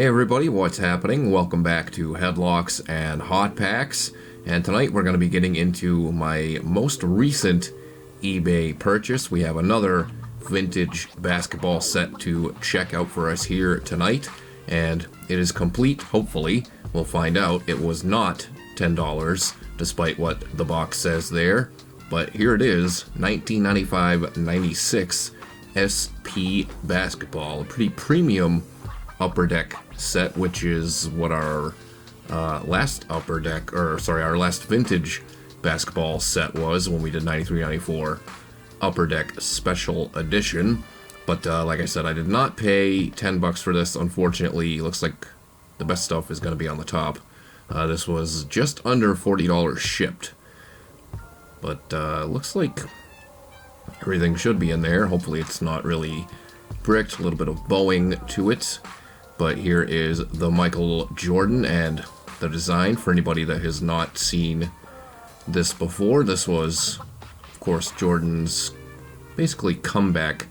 Hey everybody, what's happening? Welcome back to Headlocks and Hot Packs. And tonight we're going to be getting into my most recent eBay purchase. We have another vintage basketball set to check out for us here tonight. And it is complete, hopefully. We'll find out. It was not $10, despite what the box says there. But here it is, 1995-96 SP basketball. A pretty premium Upper Deck set, which is what our last our last vintage basketball set was when we did 93-94 Upper Deck Special Edition. But like I said, I did not pay $10 for this. Unfortunately, it looks like the best stuff is going to be on the top. This was just under $40 shipped. But looks like everything should be in there. Hopefully it's not really bricked. A little bit of bowing to it. But here is the Michael Jordan and the design for anybody that has not seen this before. This was, of course, Jordan's basically comeback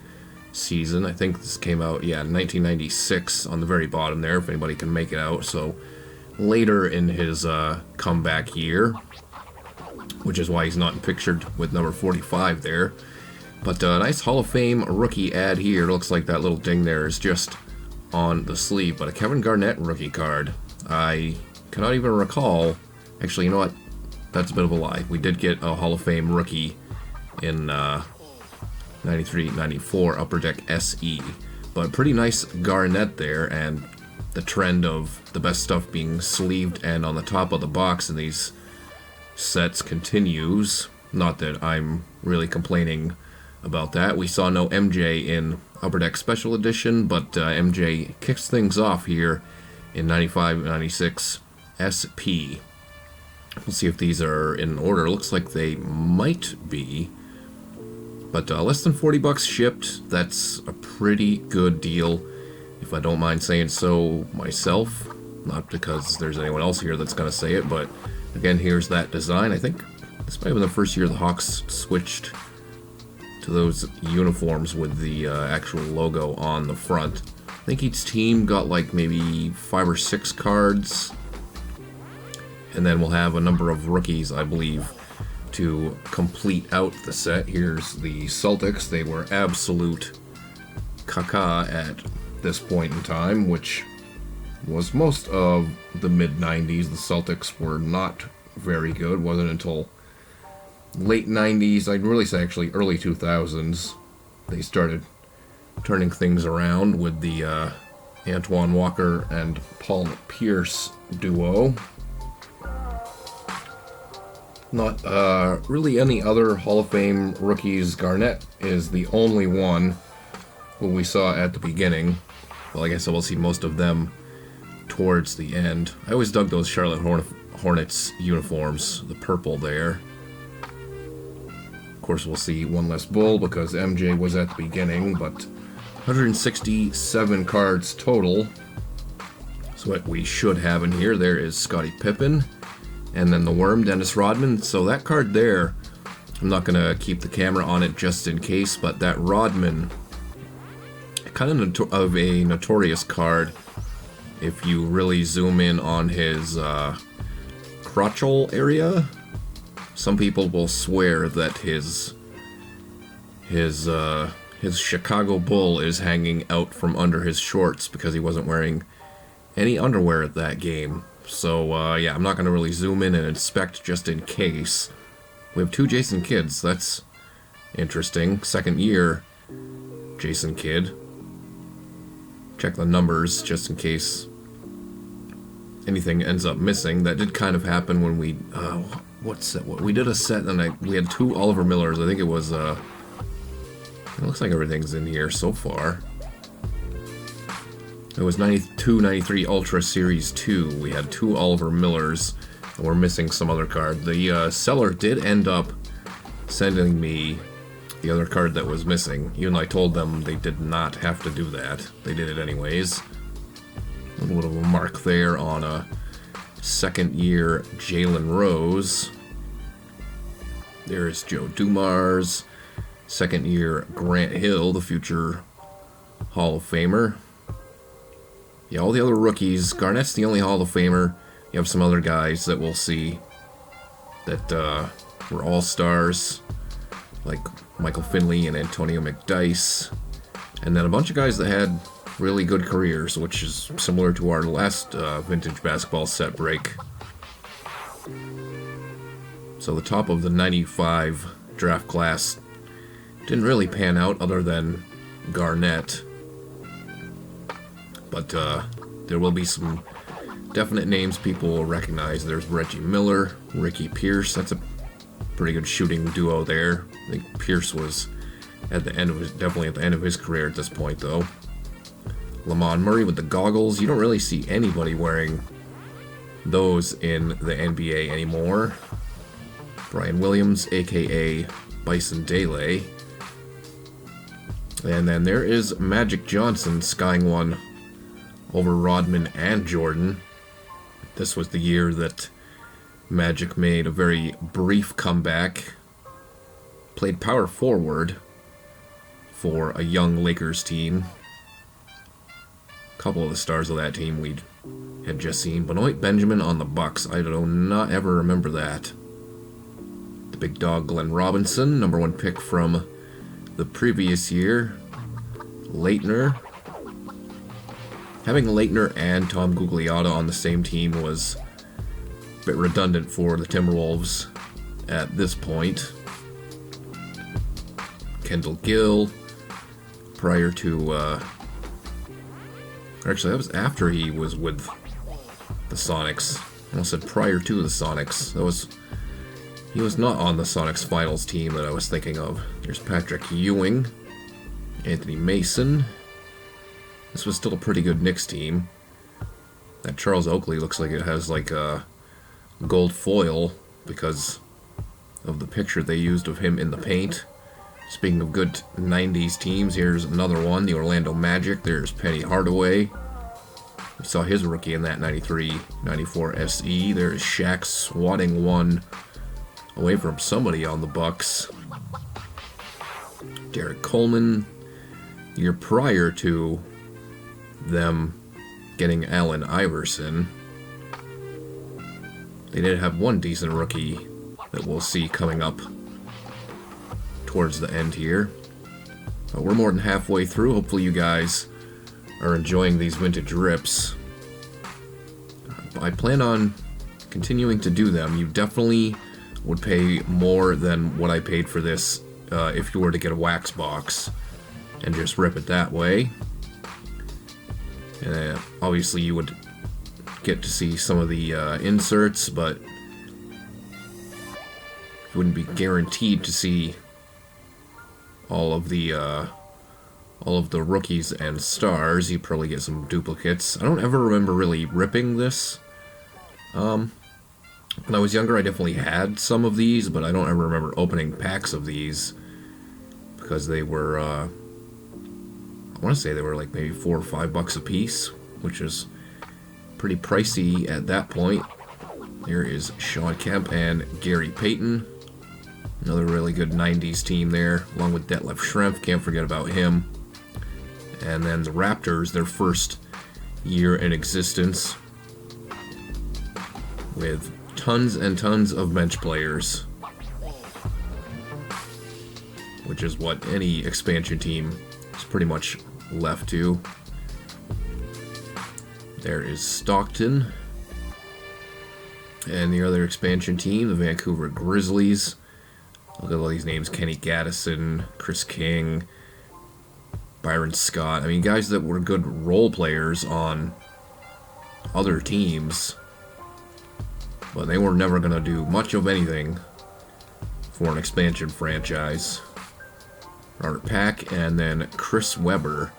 season. I think this came out, in 1996 on the very bottom there, if anybody can make it out. So later in his comeback year, which is why he's not pictured with number 45 there. But a nice Hall of Fame rookie ad here. It looks like that little ding there is just on the sleeve, but a Kevin Garnett rookie card. I cannot even recall. Actually, you know what? That's a bit of a lie. We did get a Hall of Fame rookie in 93-94 Upper Deck SE. But pretty nice Garnett there, and the trend of the best stuff being sleeved and on the top of the box in these sets continues. Not that I'm really complaining about that. We saw no MJ in Upper Deck Special Edition, but MJ kicks things off here in 95-96 SP. We'll see if these are in order. Looks like they might be. But less than $40 shipped. That's a pretty good deal, if I don't mind saying so myself. Not because there's anyone else here that's going to say it, but again, here's that design. I think this might have been the first year the Hawks switched to those uniforms with the actual logo on the front. I think each team got like maybe 5 or 6 cards, and then we'll have a number of rookies, I believe, to complete out the set. Here's the Celtics. They were absolute caca at this point in time, which was most of the mid-90s. The Celtics were not very good. It wasn't until late 90s, I'd really say actually early 2000s, they started turning things around with the Antoine Walker and Paul Pierce duo. Not really any other Hall of Fame rookies. Garnett is the only one who we saw at the beginning. Well, I guess we'll see most of them towards the end. I always dug those Charlotte Hornets uniforms, the purple there. Of course, we'll see one less bull because MJ was at the beginning, but 167 cards total. So what we should have in here, there is Scottie Pippen, and then the Worm, Dennis Rodman. So that card there, I'm not going to keep the camera on it just in case, but that Rodman, kind of a notorious card if you really zoom in on his crotchal area. Some people will swear that his Chicago Bull is hanging out from under his shorts because he wasn't wearing any underwear at that game. So I'm not going to really zoom in and inspect just in case. We have 2 Jason Kidds. That's interesting. Second year Jason Kidd. Check the numbers just in case anything ends up missing. That did kind of happen when we we did a set and we had 2 Oliver Millers. I think it was it looks like everything's in here so far. It was 92-93 Ultra Series 2. We had 2 Oliver Millers, and we're missing some other card. The seller did end up sending me the other card that was missing, even though I told them they did not have to do that. They did it anyways. A little bit of a mark there on a second year Jalen Rose. There's Joe Dumars. Second year Grant Hill, the future Hall of Famer. Yeah, all the other rookies, Garnett's the only Hall of Famer. You have some other guys that we'll see that were all-stars, like Michael Finley and Antonio McDyess. And then a bunch of guys that had really good careers, which is similar to our last vintage basketball set break. So the top of the 95 draft class didn't really pan out other than Garnett. But there will be some definite names people will recognize. There's Reggie Miller, Ricky Pierce. That's a pretty good shooting duo there. I think Pierce was at the end of definitely at the end of his career at this point, though. Lamont Murray with the goggles. You don't really see anybody wearing those in the NBA anymore. Brian Williams, aka Bison Dele. And then there is Magic Johnson skying one over Rodman and Jordan. This was the year that Magic made a very brief comeback. Played power forward for a young Lakers team. A couple of the stars of that team we had just seen. Benoit Benjamin on the Bucks. I do not ever remember that. The big dog Glenn Robinson, number 1 pick from the previous year. Leitner. Having Leitner and Tom Gugliotta on the same team was a bit redundant for the Timberwolves at this point. Kendall Gill, prior to, actually that was after he was with the Sonics. I almost said prior to the Sonics. He was not on the Sonics finals team that I was thinking of. There's Patrick Ewing, Anthony Mason. This was still a pretty good Knicks team. That Charles Oakley looks like it has like a gold foil because of the picture they used of him in the paint. Speaking of good 90s teams, here's another one, the Orlando Magic. There's Penny Hardaway. We saw his rookie in that 93-94 SE. There's Shaq swatting one away from somebody on the Bucks. Derek Coleman. The year prior to them getting Allen Iverson, they did have one decent rookie that we'll see coming up towards the end here. But we're more than halfway through. Hopefully you guys are enjoying these vintage rips. I plan on continuing to do them. You definitely would pay more than what I paid for this if you were to get a wax box and just rip it that way. And obviously you would get to see some of the inserts, but you wouldn't be guaranteed to see all of the rookies and stars. You'd probably get some duplicates. I don't ever remember really ripping this. When I was younger, I definitely had some of these, but I don't ever remember opening packs of these because they were, I want to say they were like maybe $4 or $5 a piece, which is pretty pricey at that point. Here is Sean Kemp and Gary Payton. Another really good 90s team there, along with Detlef Schrempf. Can't forget about him. And then the Raptors, their first year in existence, with tons and tons of bench players, which is what any expansion team is pretty much left to. There is Stockton. And the other expansion team, the Vancouver Grizzlies. Look at all these names: Kenny Gaddison, Chris King, Byron Scott. I mean, guys that were good role players on other teams, but they were never going to do much of anything for an expansion franchise. Robert Pack, and then Chris Webber,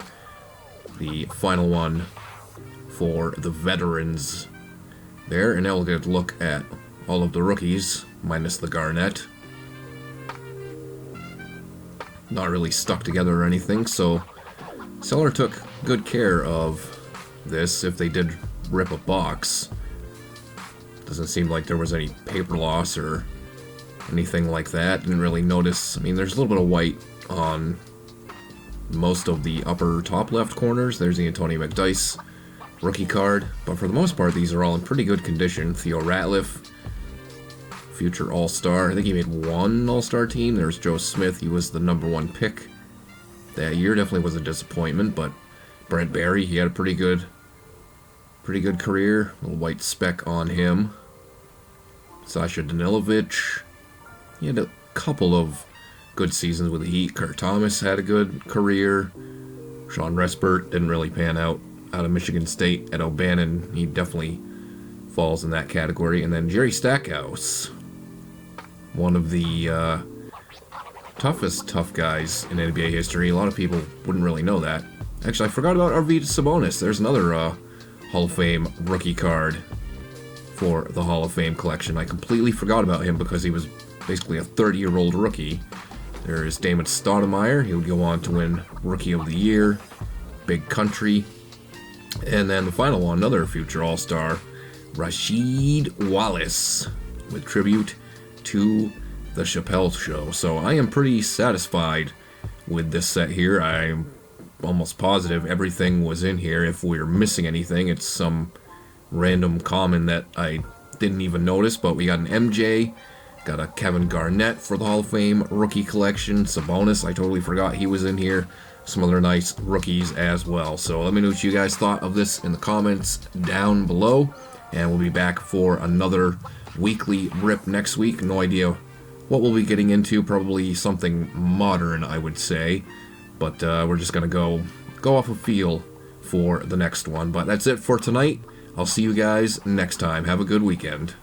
the final one for the veterans there. And now we'll get a look at all of the rookies, minus the Garnett. Not really stuck together or anything, so seller took good care of this. If they did rip a box, doesn't seem like there was any paper loss or anything like that. Didn't really notice. I mean, there's a little bit of white on most of the upper top left corners. There's the Antonio McDyess rookie card. But for the most part, these are all in pretty good condition. Theo Ratliff, future All-Star. I think he made one All-Star team. There's Joe Smith. He was the #1 pick that year. Definitely was a disappointment, but Brent Barry, he had a pretty good career. A little white speck on him. Sasha Danilovic, he had a couple of good seasons with the Heat. Kurt Thomas had a good career. Sean Respert didn't really pan out of Michigan State. Ed O'Bannon, he definitely falls in that category. And then Jerry Stackhouse, one of the toughest tough guys in NBA history. A lot of people wouldn't really know that. Actually, I forgot about Arvydas Sabonis. There's another Hall of Fame rookie card for the Hall of Fame collection. I completely forgot about him because he was basically a 30-year-old rookie. There is Damon Stoudemire. He would go on to win Rookie of the Year, Big Country. And then the final one, another future All-Star, Rasheed Wallace, with tribute to The Chappelle Show. So I am pretty satisfied with this set here. I'm almost positive everything was in here. If we're missing anything, it's some random common that I didn't even notice. But we got an MJ, got a Kevin Garnett for the Hall of Fame rookie collection. Sabonis, I totally forgot he was in here. Some other nice rookies as well. So let me know what you guys thought of this in the comments down below. And we'll be back for another weekly rip next week. No idea what we'll be getting into. Probably something modern, I would say. But we're just going to go off a feel for the next one. But that's it for tonight. I'll see you guys next time. Have a good weekend.